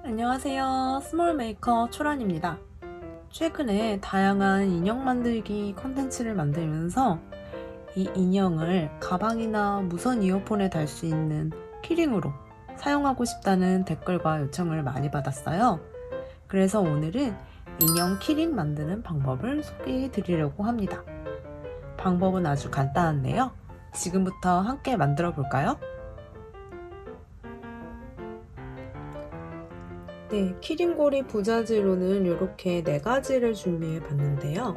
안녕하세요. 스몰 메이커 초란입니다. 최근에 다양한 인형 만들기 컨텐츠를 만들면서 이 인형을 가방이나 무선 이어폰에 달 수 있는 키링으로 사용하고 싶다는 댓글과 요청을 많이 받았어요. 그래서 오늘은 인형 키링 만드는 방법을 소개해 드리려고 합니다. 방법은 아주 간단한데요. 지금부터 함께 만들어 볼까요? 네, 키링고리 부자재로는 이렇게 4가지를 준비해 봤는데요.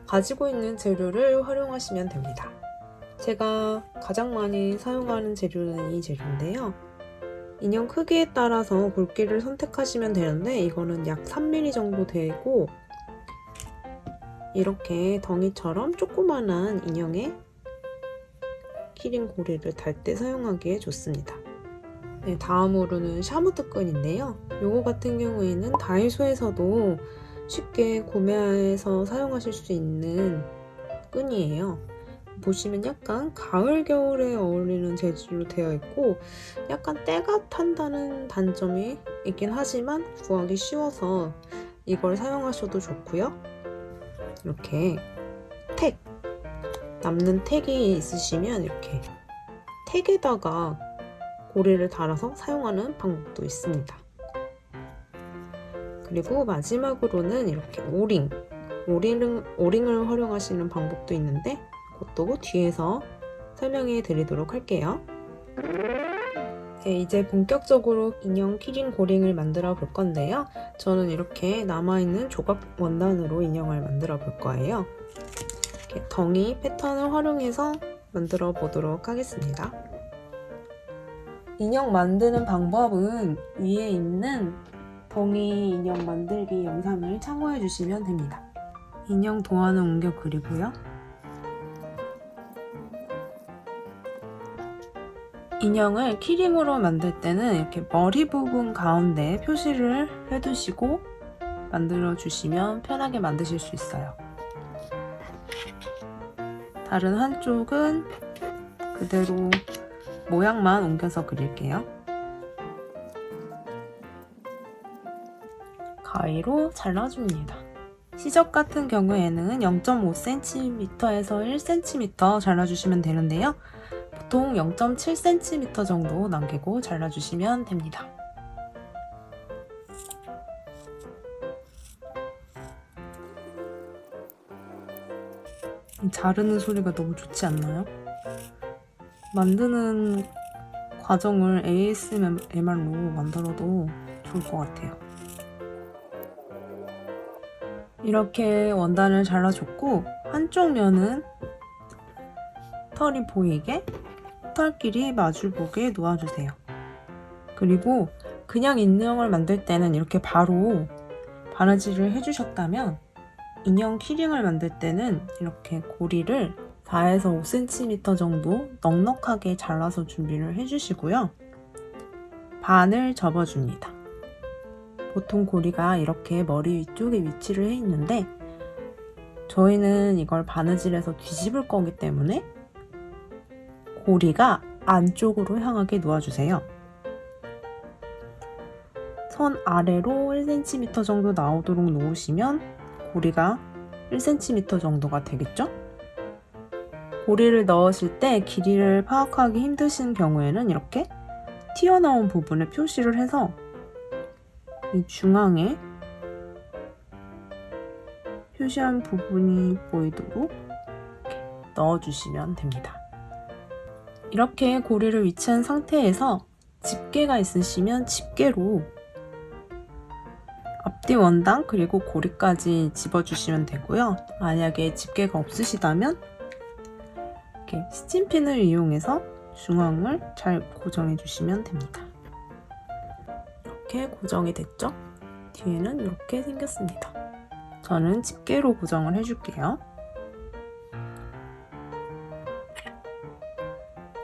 가지고 있는 재료를 활용하시면 됩니다. 제가 가장 많이 사용하는 재료는 이 재료인데요. 인형 크기에 따라서 굵기를 선택하시면 되는데 이거는 약 3mm 정도 되고 이렇게 덩이처럼 조그만한 인형에 키링고리를 달 때 사용하기에 좋습니다. 네, 다음으로는 샤무드 끈인데요. 요거 같은 경우에는 다이소에서도 쉽게 구매해서 사용하실 수 있는 끈이에요. 보시면 약간 가을 겨울에 어울리는 재질로 되어 있고 약간 때가 탄다는 단점이 있긴 하지만 구하기 쉬워서 이걸 사용하셔도 좋고요. 이렇게 남는 택이 있으시면 이렇게 택에다가 고리를 달아서 사용하는 방법도 있습니다. 그리고 마지막으로는 이렇게 오링을 활용하시는 방법도 있는데 그것도 뒤에서 설명해 드리도록 할게요. 네, 이제 본격적으로 인형 키링 고링을 만들어 볼 건데요. 저는 이렇게 남아있는 조각 원단으로 인형을 만들어 볼 거예요. 이렇게 덩이 패턴을 활용해서 만들어 보도록 하겠습니다. 인형 만드는 방법은 위에 있는 덩이 인형 만들기 영상을 참고해 주시면 됩니다. 인형 도안을 옮겨 그리고요. 인형을 키링으로 만들 때는 이렇게 머리 부분 가운데 표시를 해두시고 만들어 주시면 편하게 만드실 수 있어요. 다른 한쪽은 그대로 모양만 옮겨서 그릴게요. 가위로 잘라줍니다. 시접 같은 경우에는 0.5cm에서 1cm 잘라주시면 되는데요. 보통 0.7cm 정도 남기고 잘라주시면 됩니다. 자르는 소리가 너무 좋지 않나요? 만드는 과정을 ASMR로 만들어도 좋을 것 같아요. 이렇게 원단을 잘라줬고 한쪽 면은 털이 보이게 털끼리 마주보게 놓아주세요. 그리고 그냥 인형을 만들 때는 이렇게 바로 바느질을 해주셨다면 인형 키링을 만들 때는 이렇게 고리를 4에서 5cm 정도 넉넉하게 잘라서 준비를 해주시고요. 반을 접어줍니다. 보통 고리가 이렇게 머리 위쪽에 위치를 해 있는데 저희는 이걸 바느질해서 뒤집을 거기 때문에 고리가 안쪽으로 향하게 놓아주세요. 선 아래로 1cm 정도 나오도록 놓으시면 고리가 1cm 정도가 되겠죠? 고리를 넣으실 때 길이를 파악하기 힘드신 경우에는 이렇게 튀어나온 부분에 표시를 해서 이 중앙에 표시한 부분이 보이도록 이렇게 넣어주시면 됩니다. 이렇게 고리를 위치한 상태에서 집게가 있으시면 집게로 앞뒤 원단 그리고 고리까지 집어주시면 되고요. 만약에 집게가 없으시다면 이렇게 스팀핀을 이용해서 중앙을 잘 고정해 주시면 됩니다. 이렇게 고정이 됐죠? 뒤에는 이렇게 생겼습니다. 저는 집게로 고정을 해줄게요.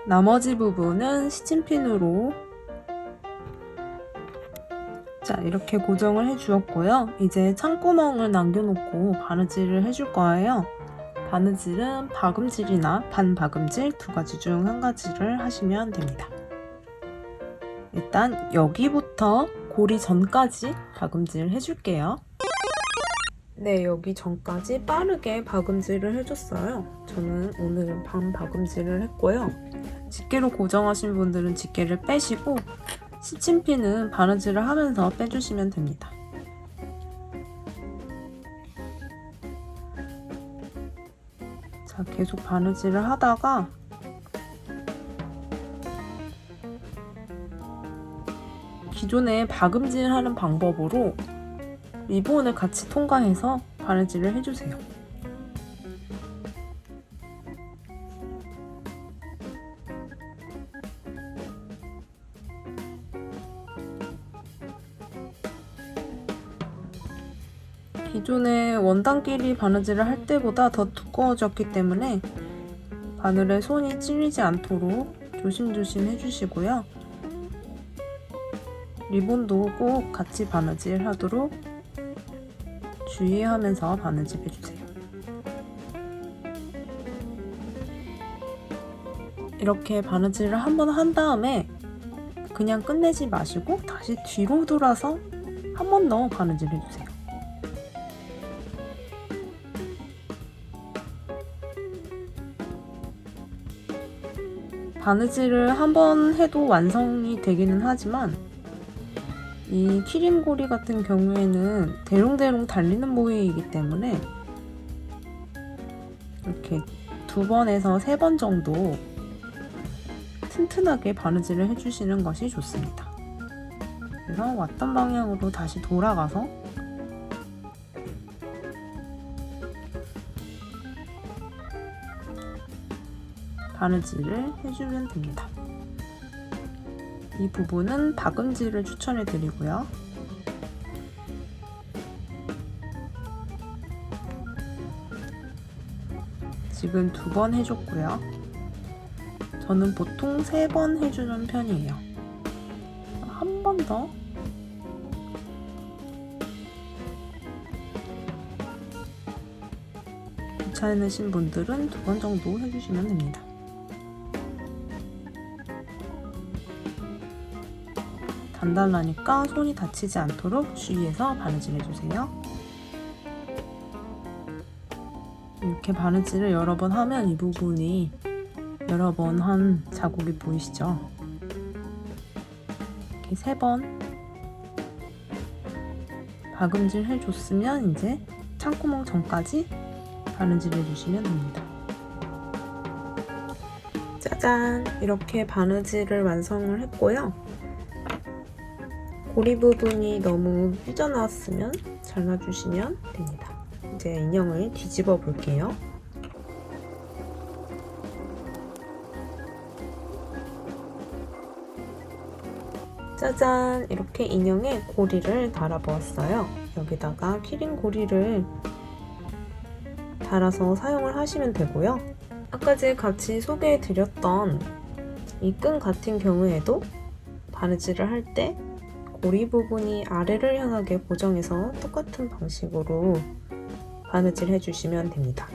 나머지 부분은 스팀핀으로 이렇게 고정을 해주었고요. 이제 창구멍을 남겨놓고 바느질을 해줄 거예요. 바느질은 박음질이나 반박음질 2가지 중 1가지를 하시면 됩니다. 일단 여기부터 고리 전까지 박음질 해줄게요. 네, 여기 전까지 빠르게 박음질을 해줬어요. 저는 오늘은 반 박음질을 했고요. 집게로 고정하신 분들은 집게를 빼시고 시침핀은 바느질을 하면서 빼주시면 됩니다. 자, 계속 바느질을 하다가 기존에 박음질하는 방법으로 리본을 같이 통과해서 바느질을 해주세요. 기존에 원단끼리 바느질을 할 때보다 더 두꺼워졌기 때문에 바늘에 손이 찔리지 않도록 조심조심 해주시고요. 리본도 꼭 같이 바느질 하도록 주의하면서 바느질 해주세요. 이렇게 바느질을 한번 한 다음에 그냥 끝내지 마시고 다시 뒤로 돌아서 한 번 더 바느질 해주세요. 바느질을 한 번 해도 완성이 되기는 하지만 이 키링고리 같은 경우에는 대롱대롱 달리는 모양이기 때문에 이렇게 2번에서 3번 정도 튼튼하게 바느질을 해주시는 것이 좋습니다. 그래서 왔던 방향으로 다시 돌아가서 바느질을 해주면 됩니다. 이 부분은 박음질을 추천해 드리고요. 지금 2번 해줬고요. 저는 보통 3번 해주는 편이에요. 한 번 더. 귀찮으신 분들은 2번 정도 해주시면 됩니다. 단단하니까 손이 다치지 않도록 주의해서 바느질 해주세요. 이렇게 바느질을 여러 번 하면 이 부분이 여러 번 한 자국이 보이시죠? 이렇게 3번 박음질 해줬으면 이제 창구멍 전까지 바느질 해주시면 됩니다. 짜잔! 이렇게 바느질을 완성을 했고요. 고리 부분이 너무 삐져나왔으면 잘라주시면 됩니다. 이제 인형을 뒤집어 볼게요. 짜잔! 이렇게 인형에 고리를 달아보았어요. 여기다가 키링 고리를 달아서 사용을 하시면 되고요. 아까 제가 같이 소개해 드렸던 이 끈 같은 경우에도 바느질을 할 때 고리 부분이 아래를 향하게 고정해서 똑같은 방식으로 바느질 해주시면 됩니다.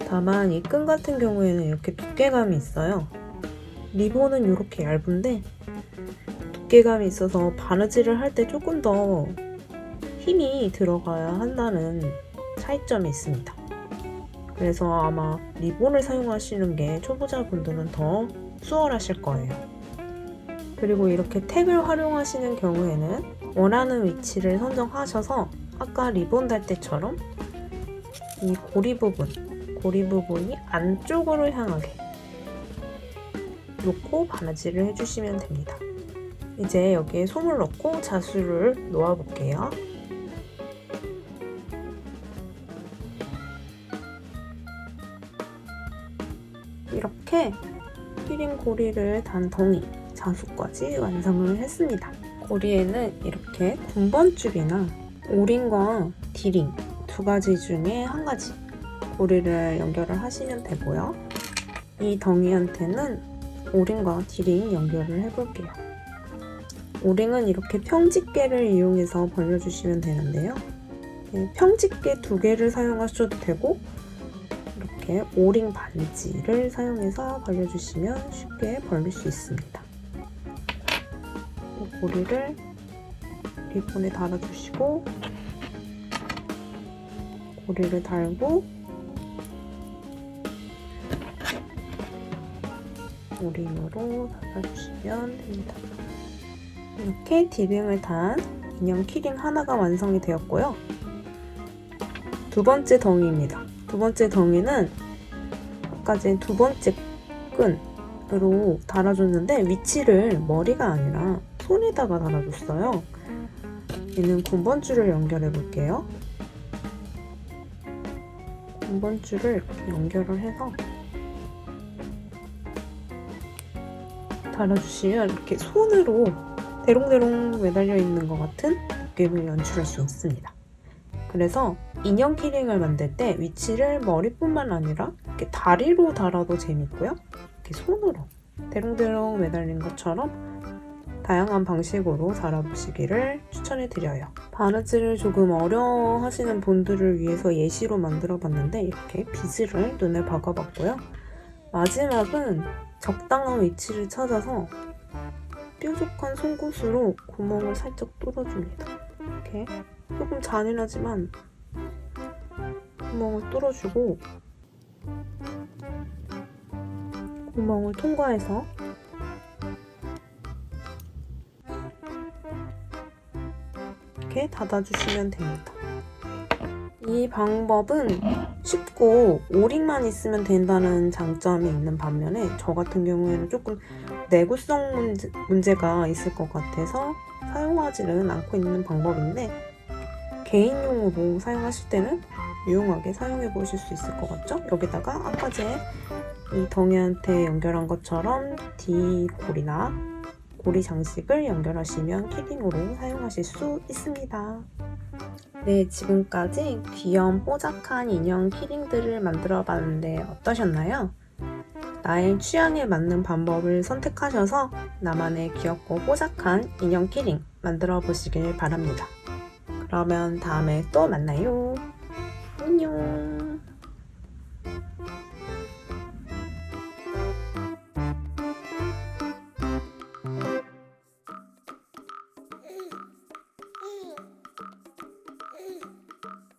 다만 이 끈 같은 경우에는 이렇게 두께감이 있어요. 리본은 이렇게 얇은데 두께감이 있어서 바느질을 할 때 조금 더 힘이 들어가야 한다는 차이점이 있습니다. 그래서 아마 리본을 사용하시는 게 초보자분들은 더 수월하실 거예요. 그리고 이렇게 택을 활용하시는 경우에는 원하는 위치를 선정하셔서 아까 리본 달 때처럼 이 고리 부분이 안쪽으로 향하게 놓고 바느질을 해주시면 됩니다. 이제 여기에 솜을 넣고 자수를 놓아 볼게요. 이렇게 키링 고리를 단 덩이 자수까지 완성을 했습니다. 고리에는 이렇게 군번줄이나 오링과 디링 2가지 중에 1가지 고리를 연결을 하시면 되고요. 이 덩이한테는 오링과 디링 연결을 해볼게요. 오링은 이렇게 평집게를 이용해서 벌려주시면 되는데요. 평집게 2개를 사용하셔도 되고 이렇게 오링 반지를 사용해서 벌려주시면 쉽게 벌릴 수 있습니다. 고리를 리본에 달아주시고 고리를 달고 오링으로 달아주시면 됩니다. 이렇게 디빙을 단 인형 키링 하나가 완성이 되었고요. 두 번째 덩이입니다. 두 번째 덩이는 아까 전 두 번째 끈으로 달아줬는데 위치를 머리가 아니라 손에다가 달아줬어요. 얘는 군번줄을 연결해 볼게요. 군번줄을 연결을 해서 달아주시면 이렇게 손으로 대롱대롱 매달려 있는 것 같은 느낌을 연출할 수 있습니다. 그래서 인형 키링을 만들 때 위치를 머리뿐만 아니라 이렇게 다리로 달아도 재밌고요. 이렇게 손으로 대롱대롱 매달린 것처럼 다양한 방식으로 달아보시기를 추천해드려요. 바느질을 조금 어려워하시는 분들을 위해서 예시로 만들어봤는데 이렇게 비즈를 눈에 박아봤고요. 마지막은 적당한 위치를 찾아서 뾰족한 송곳으로 구멍을 살짝 뚫어줍니다. 이렇게 조금 잔인하지만 구멍을 뚫어주고 구멍을 통과해서 이렇게 닫아주시면 됩니다. 이 방법은 쉽고 오링만 있으면 된다는 장점이 있는 반면에 저 같은 경우에는 조금 내구성 문제가 있을 것 같아서 사용하지는 않고 있는 방법인데 개인용으로 사용하실 때는 유용하게 사용해 보실 수 있을 것 같죠? 여기다가 아까 전에 이 덩이한테 연결한 것처럼 D골이나 고리 장식을 연결하시면 키링으로 사용하실 수 있습니다. 네, 지금까지 귀여운 뽀짝한 인형 키링들을 만들어 봤는데 어떠셨나요? 나의 취향에 맞는 방법을 선택하셔서 나만의 귀엽고 뽀짝한 인형 키링 만들어 보시길 바랍니다. 그러면 다음에 또 만나요. 안녕.